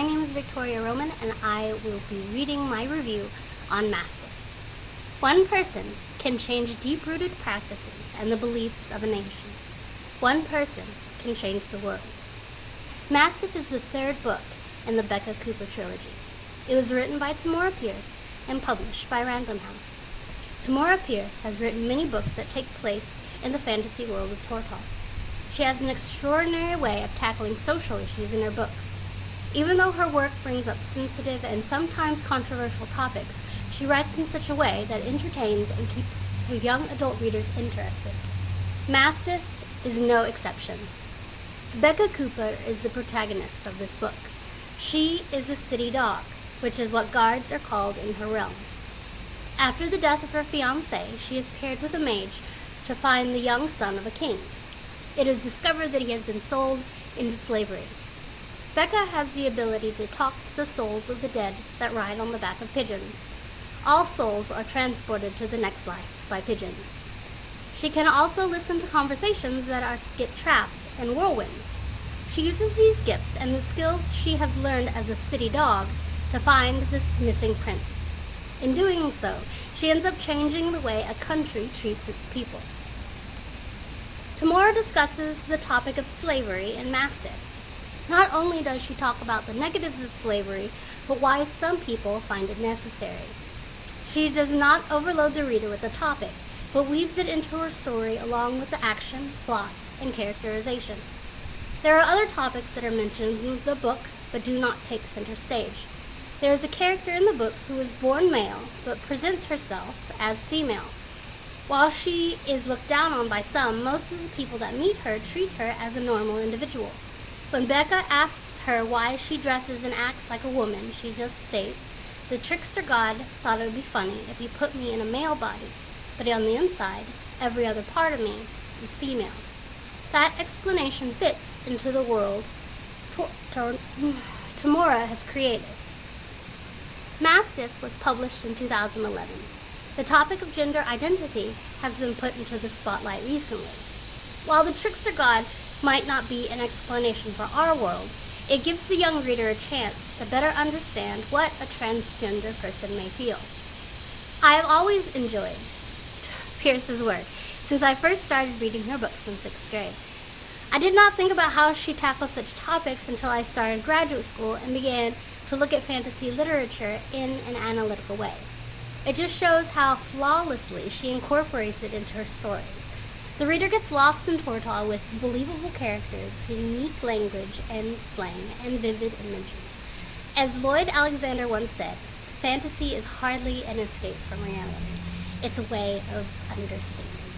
My name is Victoria Roman, and I will be reading my review on Mastiff. One person can change deep-rooted practices and the beliefs of a nation. One person can change the world. Mastiff is the third book in the Becca Cooper trilogy. It was written by Tamora Pierce and published by Random House. Tamora Pierce has written many books that take place in the fantasy world of Tortall. She has an extraordinary way of tackling social issues in her books. Even though her work brings up sensitive and sometimes controversial topics, she writes in such a way that entertains and keeps her young adult readers interested. Mastiff is no exception. Becca Cooper is the protagonist of this book. She is a city dog, which is what guards are called in her realm. After the death of her fiancé, she is paired with a mage to find the young son of a king. It is discovered that he has been sold into slavery. Becca has the ability to talk to the souls of the dead that ride on the back of pigeons. All souls are transported to the next life by pigeons. She can also listen to conversations that get trapped in whirlwinds. She uses these gifts and the skills she has learned as a city dog to find this missing prince. In doing so, she ends up changing the way a country treats its people. Tamora discusses the topic of slavery in Mastiff. Not only does she talk about the negatives of slavery, but why some people find it necessary. She does not overload the reader with the topic, but weaves it into her story along with the action, plot, and characterization. There are other topics that are mentioned in the book, but do not take center stage. There is a character in the book who is born male, but presents herself as female. While she is looked down on by some, most of the people that meet her treat her as a normal individual. When Becca asks her why she dresses and acts like a woman, she just states, "The trickster god thought it would be funny if he put me in a male body, but on the inside, every other part of me is female." That explanation fits into the world Tamora has created. Mastiff was published in 2011. The topic of gender identity has been put into the spotlight recently. While the trickster god might not be an explanation for our world, it gives the young reader a chance to better understand what a transgender person may feel. I have always enjoyed Pierce's work since I first started reading her books in 6th grade. I did not think about how she tackles such topics until I started graduate school and began to look at fantasy literature in an analytical way. It just shows how flawlessly she incorporates it into her stories. The reader gets lost in Tortall with believable characters, unique language and slang, and vivid imagery. As Lloyd Alexander once said, fantasy is hardly an escape from reality. It's a way of understanding.